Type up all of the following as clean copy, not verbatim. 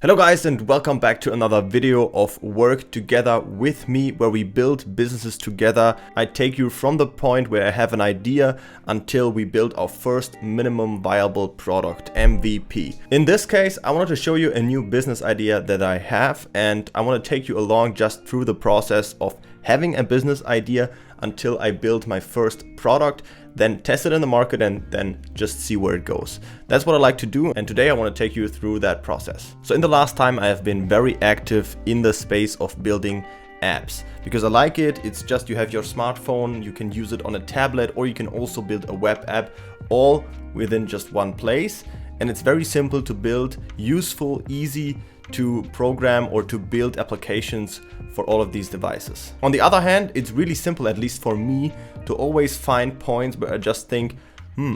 Hello guys, and welcome back to another video of Work Together with me, where we build businesses together. I take you from the point where I have an idea until we build our first minimum viable product, MVP. In this case, I wanted to show you a new business idea that I have, and I want to take you along just through the process of having a business idea until I build my first product, then test it in the market and then just see where it goes. That's what I like to do, and today I want to take you through that process. So in the last time I have been very active in the space of building apps because I like it. It's just you have your smartphone, you can use it on a tablet, or you can also build a web app all within just one place. And it's very simple to build, useful, easy to program or to build applications for all of these devices. On the other hand, it's really simple, at least for me, to always find points where I just think,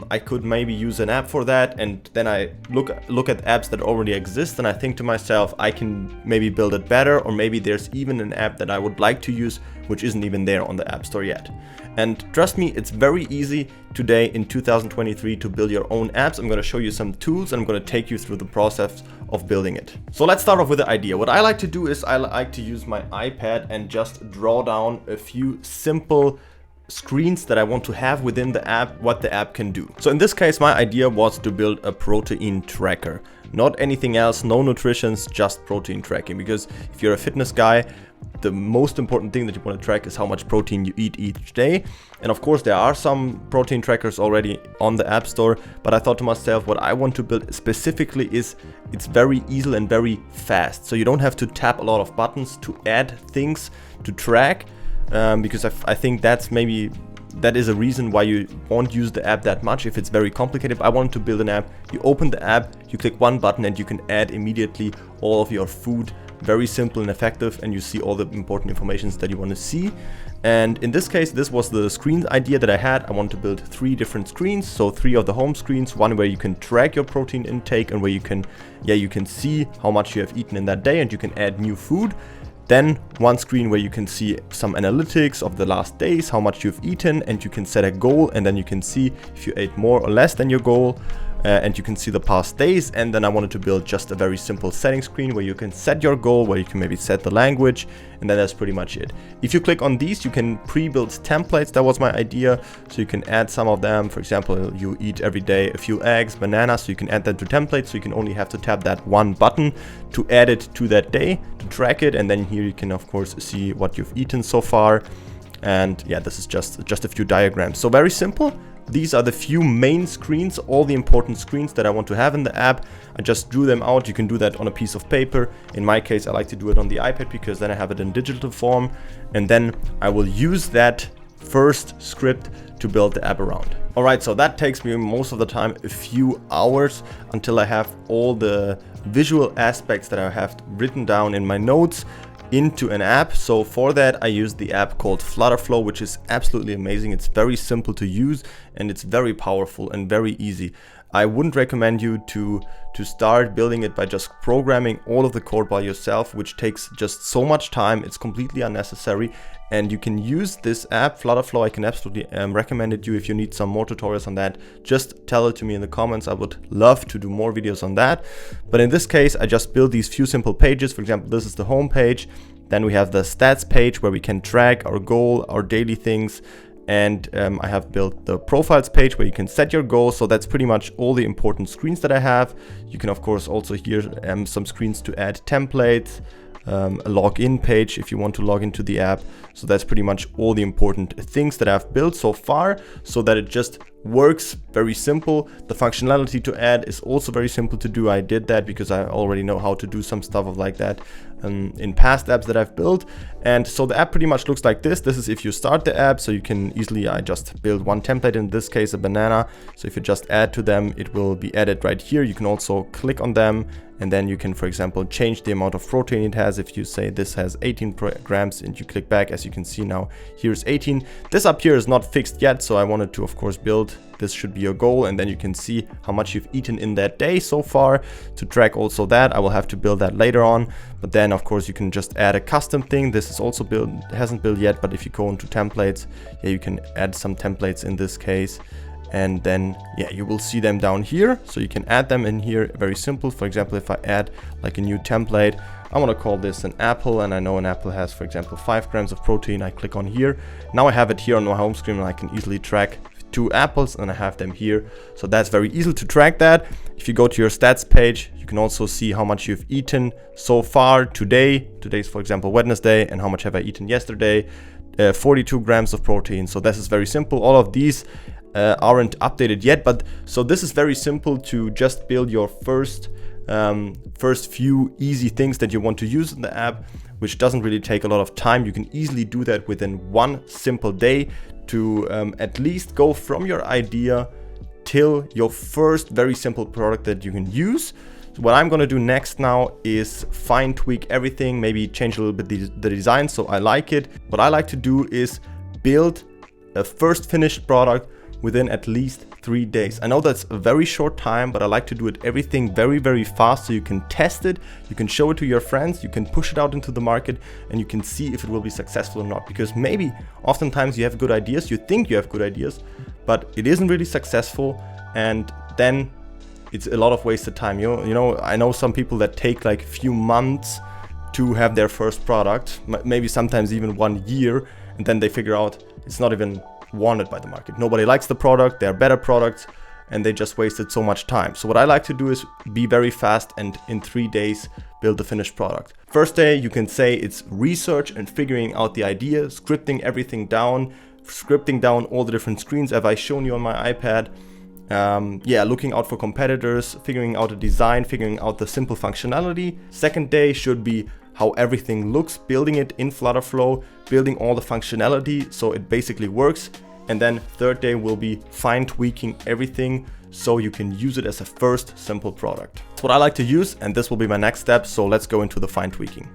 I could maybe use an app for that, and then I look at apps that already exist and I think to myself, I can maybe build it better, or maybe there's even an app that I would like to use which isn't even there on the App Store yet. And trust me, it's very easy today in 2023 to build your own apps. I'm going to show you some tools and I'm going to take you through the process of building it. So let's start off with the idea. What I like to do is I like to use my iPad and just draw down a few simple screens that I want to have within the app, what the app can do. So in this case, my idea was to build a protein tracker. Not anything else, no nutritions, just protein tracking. Because if you're a fitness guy, the most important thing that you want to track is how much protein you eat each day. And of course, there are some protein trackers already on the App Store, but I thought to myself, what I want to build specifically is it's very easy and very fast. So you don't have to tap a lot of buttons to add things to track. Because I think that is a reason why you won't use the app that much if it's very complicated. I want to build an app. You open the app, you click one button and you can add immediately all of your food. Very simple and effective, and you see all the important information that you want to see. And in this case, this was the screen idea that I had. I want to build 3 different screens, so 3 of the home screens, one where you can track your protein intake and where you can see how much you have eaten in that day and you can add new food. Then one screen where you can see some analytics of the last days, how much you've eaten, and you can set a goal, and then you can see if you ate more or less than your goal, and you can see the past days. And then I wanted to build just a very simple setting screen where you can set your goal, where you can maybe set the language, and then that's pretty much it. If you click on these, you can pre-build templates. That was my idea. So you can add some of them. For example, you eat every day a few eggs, bananas, so you can add that to templates. So you can only have to tap that one button to add it to that day, to track it. And then here you can of course see what you've eaten so far. And yeah, this is just a few diagrams. So very simple. These are the few main screens, all the important screens that I want to have in the app. I just drew them out. You can do that on a piece of paper. In my case, I like to do it on the iPad because then I have it in digital form. And then I will use that first script to build the app around. All right, so that takes me most of the time a few hours until I have all the visual aspects that I have written down in my notes into an app. So for that, I use the app called Flutterflow, which is absolutely amazing. It's very simple to use and it's very powerful and very easy. I wouldn't recommend you to start building it by just programming all of the code by yourself, which takes just so much time. It's completely unnecessary. And you can use this app, Flutterflow. I can absolutely recommend it to you. If you need some more tutorials on that, just tell it to me in the comments. I would love to do more videos on that. But in this case, I just build these few simple pages. For example, this is the home page. Then we have the stats page where we can track our goal, our daily things. And I have built the profiles page where you can set your goals. So that's pretty much all the important screens that I have. You can of course also here some screens to add templates, a login page if you want to log into the app. So that's pretty much all the important things that I've built so far, so that it just works. Very simple. The functionality to add is also very simple to do. I did that because I already know how to do some stuff like that in past apps that I've built. And so the app pretty much looks like this. This is if you start the app, so you can easily, I just build one template, in this case a banana. So if you just add to them, it will be added right here. You can also click on them, and then you can, for example, change the amount of protein it has. If you say this has 18 grams and you click back, as you can see now, here's 18. This up here is not fixed yet, so I wanted to of course build. This should be your goal, and then you can see how much you've eaten in that day so far. To track also that, I will have to build that later on. But then of course you can just add a custom thing. This is also built, hasn't built yet, but if you go into templates, yeah, you can add some templates in this case. and then yeah, you will see them down here. So you can add them in here, very simple. For example, if I add like a new template, I want to call this an apple, and I know an apple has, for example, 5 grams of protein. I click on here. Now I have it here on my home screen, and I can easily track 2 apples, and I have them here. So that's very easy to track that. If you go to your stats page, you can also see how much you've eaten so far today. Today's, for example, Wednesday, and how much have I eaten yesterday? 42 grams of protein. So this is very simple. All of these aren't updated yet, but so this is very simple to just build your first few easy things that you want to use in the app, which doesn't really take a lot of time. You can easily do that within one simple day to at least go from your idea till your first very simple product that you can use. So what I'm gonna do next now is fine tweak everything, maybe change a little bit the design so I like it. What I like to do is build a first finished product within at least 3 days. I know that's a very short time, but I like to do it everything very, very fast so you can test it, you can show it to your friends, you can push it out into the market, and you can see if it will be successful or not. Because maybe oftentimes you have good ideas, you think you have good ideas, but it isn't really successful, and then it's a lot of wasted time. You know, I know some people that take like a few months to have their first product, maybe sometimes even 1 year, and then they figure out it's not even wanted by the market. Nobody likes the product, there are better products, and they just wasted so much time. So what I like to do is be very fast and in 3 days build the finished product. First day, you can say it's research and figuring out the idea, scripting everything down, scripting down all the different screens as I've shown you on my iPad. Yeah, looking out for competitors, figuring out a design, figuring out the simple functionality. Second day should be how everything looks, building it in Flutterflow, building all the functionality so it basically works. And then third day will be fine tweaking everything so you can use it as a first simple product. That's what I like to use, and this will be my next step. So let's go into the fine tweaking.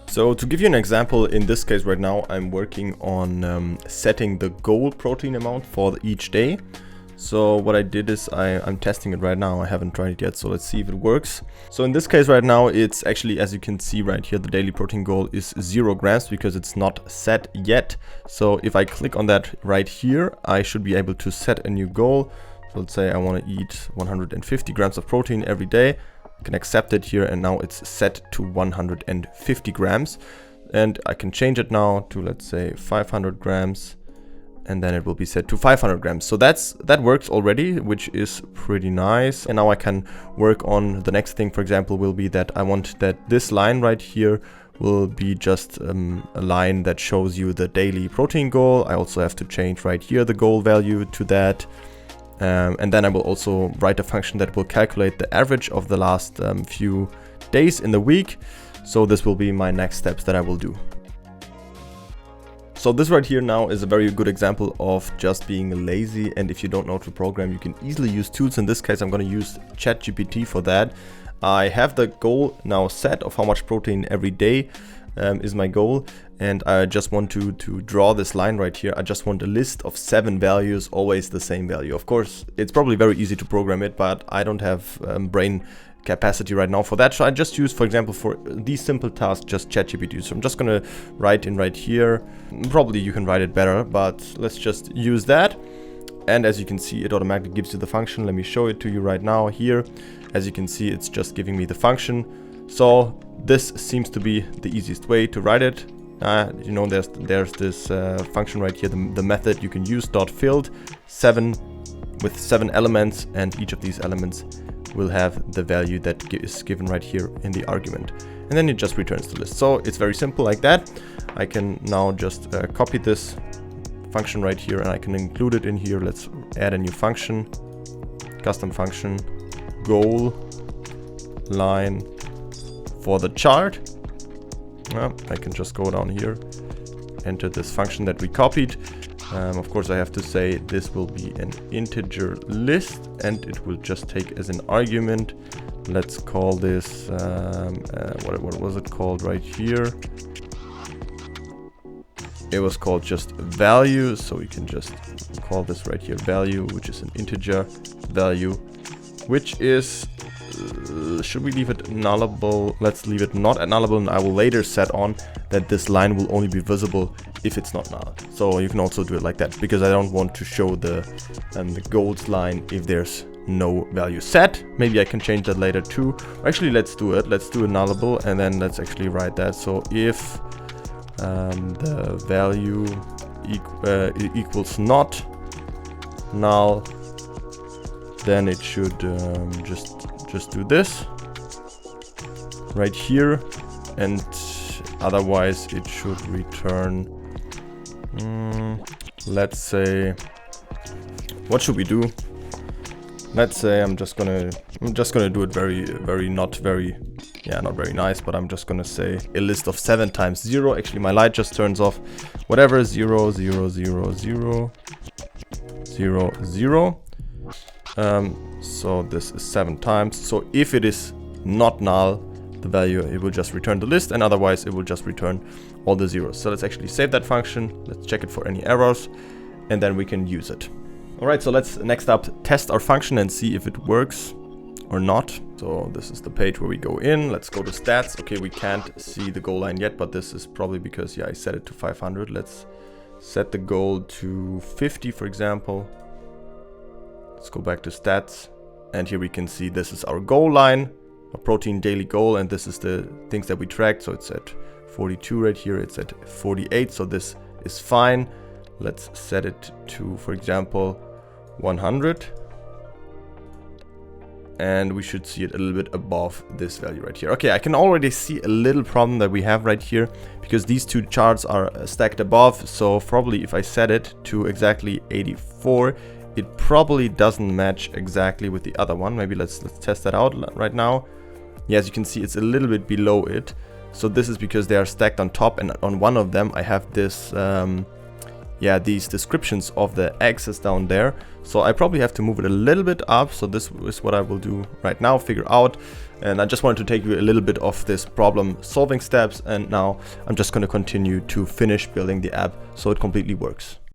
So to give you an example, in this case right now, I'm working on setting the goal protein amount for each day. So what I did is I'm testing it right now. I haven't tried it yet, so let's see if it works. So in this case right now, it's actually, as you can see right here, the daily protein goal is 0 grams because it's not set yet. So if I click on that right here, I should be able to set a new goal. So let's say I want to eat 150 grams of protein every day. I can accept it here, and now it's set to 150 grams. And I can change it now to, let's say, 500 grams. And then it will be set to 500 grams. So that works already, which is pretty nice. And now I can work on the next thing. For example, will be that I want that this line right here will be just a line that shows you the daily protein goal. I also have to change right here the goal value to that. And then I will also write a function that will calculate the average of the last few days in the week. So this will be my next steps that I will do. So this right here now is a very good example of just being lazy, and if you don't know how to program, you can easily use tools. In this case, I'm going to use ChatGPT for that. I have the goal now set of how much protein every day is my goal, and I just want to draw this line right here. I just want a list of 7 values, always the same value. Of course, it's probably very easy to program it, but I don't have brain capacity right now for that. So I just use, for example, for these simple tasks, just ChatGPT. So I'm just gonna write in right here. Probably you can write it better, but let's just use that. And as you can see, it automatically gives you the function. Let me show it to you right now here. As you can see, it's just giving me the function. So this seems to be the easiest way to write it. You know, there's this function right here, the method you can use, .filled, 7 with 7 elements, and each of these elements will have the value that is given right here in the argument, and then it just returns the list. So it's very simple like that. I can now just copy this function right here, and I can include it in here. Let's add a new function, custom function, goal line for the chart. I can just go down here, enter this function that we copied. Of course, I have to say this will be an integer list, and it will just take as an argument. Let's call this, what was it called right here? It was called just value, so we can just call this right here value, which is an integer value, which is should we leave it nullable? Let's leave it not at nullable, and I will later set on that this line will only be visible if it's not null. So you can also do it like that, because I don't want to show the gold line if there's no value set. Maybe I can change that later too. Actually, let's do it. Let's do a nullable, and then let's actually write that. So if the value equals not null, then it should just do this right here, and otherwise it should return, let's say, what should we do? Let's say I'm just gonna do it not very nice, but I'm just gonna say a list of 7 times 0. Actually, my light just turns off. Whatever, 0 0 0 0 0 0. So this is 7 times. So if it is not null, the value, it will just return the list, and otherwise it will just return all the zeros. So let's actually save that function. Let's check it for any errors, and then we can use it. All right, so let's next up test our function and see if it works or not. So this is the page where we go in. Let's go to stats. Okay, we can't see the goal line yet, but this is probably because, yeah, I set it to 500. Let's set the goal to 50, for example. Let's go back to stats, and here we can see this is our goal line, a protein daily goal, and this is the things that we tracked. So it's at 42 right here, it's at 48, so this is fine. Let's set it to, for example, 100, and we should see it a little bit above this value right here. Okay, I can already see a little problem that we have right here, because these two charts are stacked above. So probably if I set it to exactly 84, it probably doesn't match exactly with the other one. Maybe let's test that out right now. Yes, you can see it's a little bit below it. So this is because they are stacked on top, and on one of them I have this these descriptions of the axis down there. So I probably have to move it a little bit up. So this is what I will do right now, figure out. And I just wanted to take you a little bit of this problem solving steps, and now I'm just going to continue to finish building the app so it completely works.